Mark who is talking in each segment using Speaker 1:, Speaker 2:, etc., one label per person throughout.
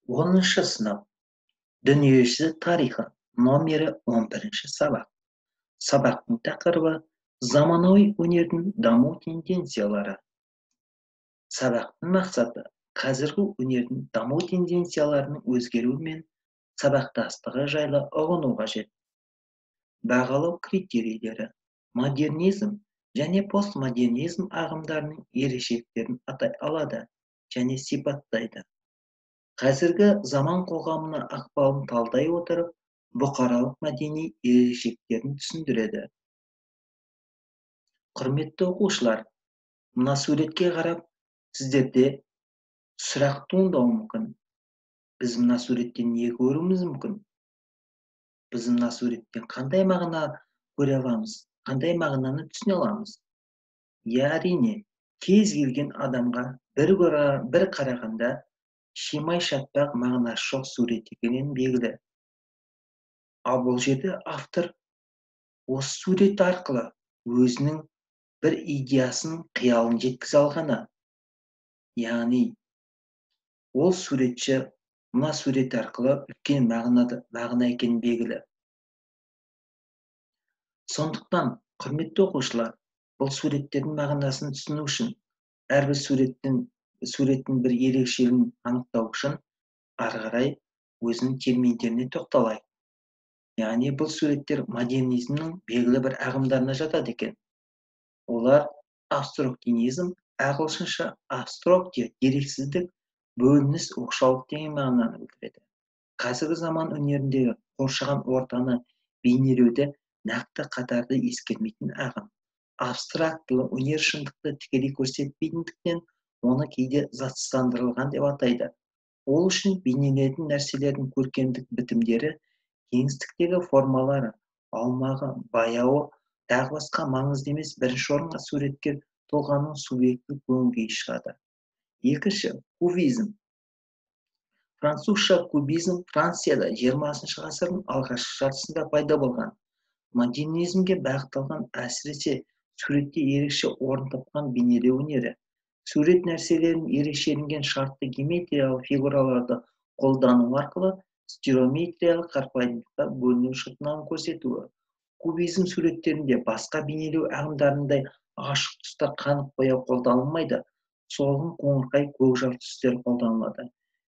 Speaker 1: 10-шы сынып. Дүниежүзі тарихы. Номері 11-ші сабақ. Сабақтың тақырыбы заманауи өнердің даму тенденциялары. Сабақтың мақсаты қазіргі өнердің даму тенденцияларының өзгеруі мен сабақтастығы жайлы ұғыну қажет. Бағалау критерийлері модернизм және постмодернизм ағымдарының ерекшеліктерін атай алады және сипаттайды. Қазіргі заман қоғамына ықпалын талдай отырып, бұқаралық мәдени ерекшеліктерін түсіндіреді. Құрметті оқушылар, мына суретке қарап, сіздерде сұрақ туындауы мүмкін. Біз мына суреттен не көруіміз мүмкін? Біз мына суреттен қандай мағына көре аламыз? Қандай мағынаны түсіне аламыз? Әрине, кез келген адамға бір қарағанда шимай шатпақ мағынасы жоқ сурет екенін белгілі. Ал бұл жерде автор осы сурет арқылы өзінің бір идеясын, қиялын жеткізе алғаны. Яғни, ол суретші мына сурет арқылы үлкен мағына екенін белгілі. Сондықтан, құрметті оқушылар, бұл суреттердің мағынасын түсіну үшін, әрбір суреттің бір ерекшелігін анықтау үшін ары қарай өзінің терминдеріне тоқталайық. Яғни бұл суреттер модернизмнің белгілі бір ағымдарына жатады екен. Олар абстрактинизм, ағылшынша абстрактия, дерексіздік, бөлініс, оқшаулық деген мағынаны білдіреді. Қазіргі заман өнеріндегі қоршаған ортаны бейнелеуді нақты қатарды ескермейтін ағым. Абстрактылы өнер шындықты тікелей көрсетпейтіндіктен, оны кейде затсыздандырылған деп атайды. Ол үшін бейнеленетін нәрселердің көркемдік бітімдері, кеңістіктегі формалары, аумағы, баяуы, тағы басқа маңызды емес, бірінші орынға суреткер тұлғаның субъектілік көңіл-күйі шығады. Екінші, кубизм. Французша кубизм Францияда 20 ғасырдың алғашқы жартысында пайда болған. Модернизмге бағытталған, әсіресе суретте ерекше орын тапқан бейнелеу өнері. Сурет нәрселерін ерекшеленген шартты геометриялық фигураларды қолдану арқылы стереометриялық қарапайымдылыққа бөліну шытынауын көрсетуі. Кубизм суреттерінде басқа бейнелеу ағымдарындай ашық түстер, қанық бояу қолданылмайды, солғын, қоңырқай, көкжал түстер қолданылады.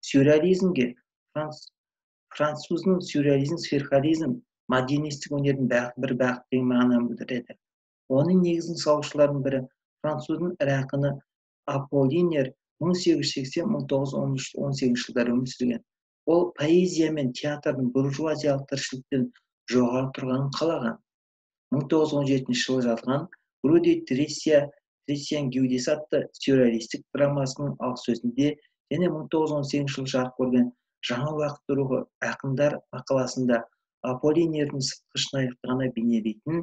Speaker 1: Сюрреализмге француздың сюрреализм, сюрреализм модернистік өнердің бір бағыт деген мағынаны білдіреді. Оның негізін салушылардың бірі француздың ірі ақыны Аполлинер 1880-1918 жылдары өмір сүрген. Ол поэзия мен театрдың буржуазиялық тіршіліктен жоғары тұрғанын қалаған. 1917 жылы жазған Груди Тресиян геудесі атты сюрреалистік драмасының алғы сөзінде және 1918 жылы жарық көрген жаңа уақыт рухы ақындар мақаласында Аполлинердің сыртқы шынайылықтығына бейнелейтін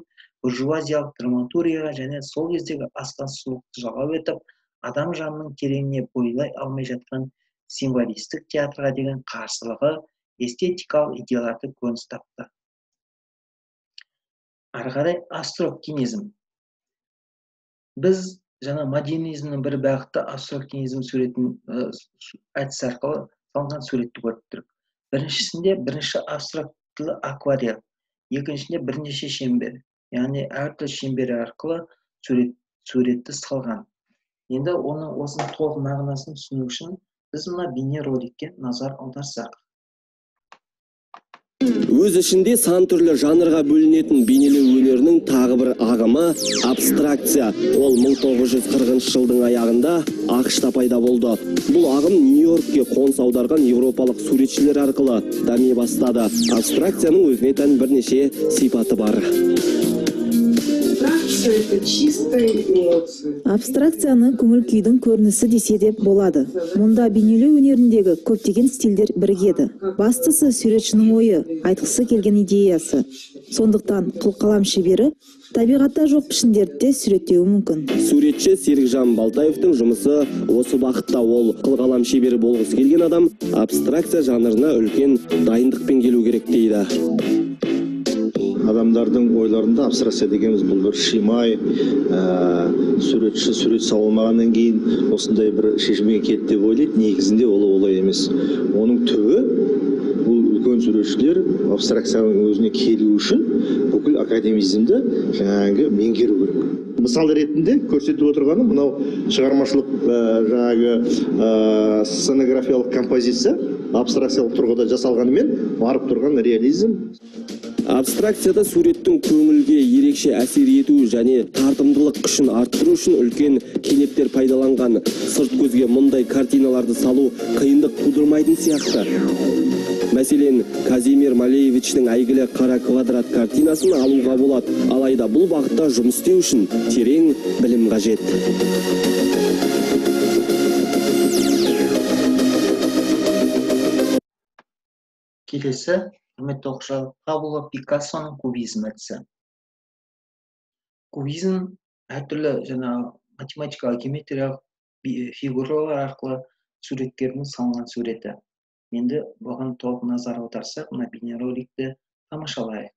Speaker 1: буржуазиялық драматургияға және сол кездегі асқан сұлулықты жалғау етіп, адам жанының тереңіне бойлай алмай жатқан символистік театрға деген қарсылығы эстетикалық идеяларды көрініс тапты. Ары қарай абстрактинизм. Біз жаңа модернизмнің бір бағыты абстрактинизм суретін әдісі арқылы салынған суретті көріп тұрмыз. Біріншісінде бірінші абстрактылы акварел, екіншісінде бірнеше шеңбер, яғни әртүрлі шеңбері арқылы суретті салған. Енді осының толық мағынасын түсіну үшін біз мына бейне роликке назар аударсақ.
Speaker 2: Өз ішінде сан түрлі жанрға бөлінетін бейнелеу өнерінің тағы бір ағымы абстракция. Ол 1940 жылдың аяғында ақш-та пайда болды. Бұл ағым Нью-Йоркке қоныс аударған еуропалық суретшілер арқылы дами бастады. Абстракцияның өзіне тән бірнеше сипаты бар.
Speaker 3: Абстракцияны көңіл күйдің көрінісі десе де болады. Мұнда бейнелеу өнеріндегі көптеген стильдер бірігеді. Бастысы суретшінің ойы, айтқысы келген идеясы. Сондықтан қылқалам шебері табиғатта жоқ пішіндерді де суреттеуі мүмкін.
Speaker 2: Суретші Серікжан Балтаевтың жұмысы осы бағытта. Ол қылқалам шебері болғысы келген адам абстракция жанрына үлкен дайындықпен келу керек дейді.
Speaker 4: адамдардың ойларында абстракция дегеніміз бұл бір шимай, суретші сурет салмағаннан кейін осындай бір шешімге келді деп ойлайды. Негізінде олай емес. Оның түбі бұл үлкен суретшілер абстракцияның өзіне келу үшін бүкіл академизмді жаңағы меңгеру керек. Мысал ретінде көрсетіп отырғаным мынау шығармашылық сценографиялық композиция абстракциялық тұрғыда жасалғанымен барып тұрған реализм.
Speaker 2: Абстракцияда суреттің көңілге ерекше әсер ету және тартымдылық күшін арттыру үшін үлкен кенептер пайдаланған. Сырт көзге мұндай картиналарды салу қиындық тудырмайтын сияқты. Мәселен, Казимир Малевичтің әйгілі қара квадрат картинасын алуға болады. Алайда бұл бағытта жұмыс істеу үшін терең білім қажет.
Speaker 1: Келесі, құрметті оқушылар, Пабло Пикассоның кубизм әдісі. Кубизм әртүрлі математикалық, геометриялық фигуралар арқылы суреткердің салынған суреті. Енді бұған толық назар аударсақ, мына бейнероликті тамашалайық.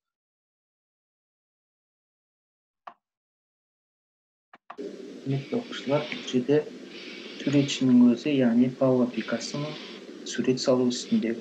Speaker 1: Құрметті оқушылар, бұл жерде суретшінің өзі, яғни Пабло Пикассоның сурет салу үстіндегі.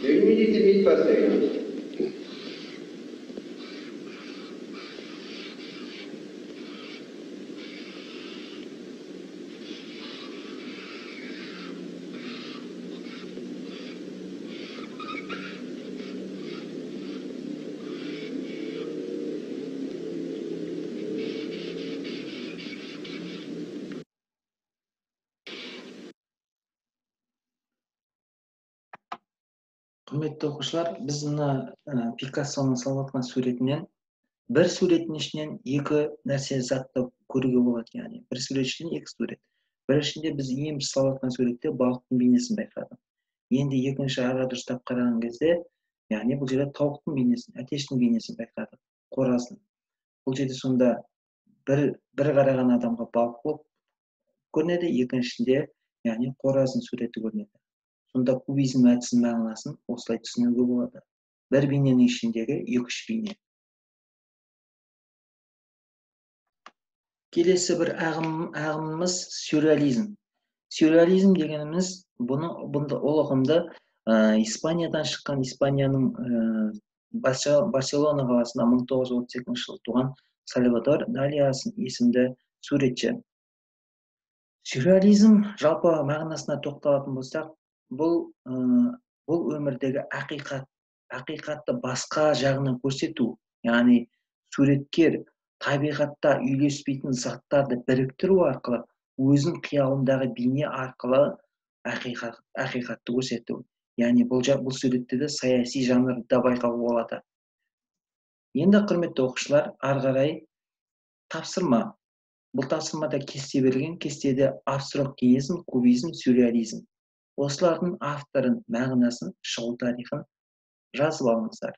Speaker 5: Humidity beat per second.
Speaker 1: Құрметті оқушылар, біз мына Пикассоның салып жатқан суретінен бір суреттің ішінен екі нәрсе затты көруге болады, яғни бір суретшіден екі сурет. Біріншінде біз емші салып жатқан суретте балықтың бейнесін байқадық. Енді екінші аға дұрыстап қараған кезде, яғни бұл жерде тауықтың бейнесін, әтештің бейнесін байқадық, қораздың. Бұл жерде сонда бір қараған адамға балық болып көрінеді, екіншінде, яғни қораздың суреті көрінеді. Сонда кубизм әдісінің мағынасын осылай түсінуге болады. Бір бейненің ішіндегі екі-үш бейне. Келесі бір ағымымыз сюрреализм. Сюрреализм дегеніміз ол ұғымды Испаниядан шыққан, Испанияның Барселона қаласында 1932 жылы туған Сальвадор Дали есімді суретші. Сюрреализм жалпы мағынасына тоқталатын болсақ, бұл өмірдегі ақиқатты басқа жағынан көрсету, яғни суреткер табиғатта үйлеспейтін заттарды біріктіру арқылы өзінің қиялындағы бейне арқылы ақиқатты көрсету. Яғни бұл суретте де саяси жанрда байқауға болады. Енді құрметті оқушылар, ары қарай тапсырма. Бұл тапсырмада кесте берілген, кестеде абстракционизм, кубизм, сюрреализм. Осылардың авторын, мағынасын, шығу тарихын жазып алыңыздар.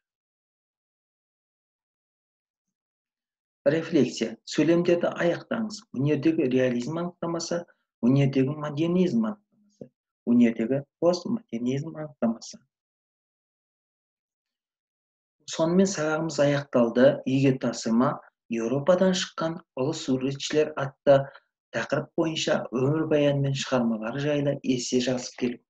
Speaker 1: Рефлексия. Сөйлемдерді аяқтаңыз. Өнердегі реализм анықтамасы, өнердегі модернизм анықтамасы. өнердегі постмодернизм анықтамасы. Сонымен сабағымыз аяқталды. Иге тапсырма Еуропадан шыққан ұлы суретшілер атты тақырып бойынша өмірбаян мен шығармалары жайлы эссе жазып келіп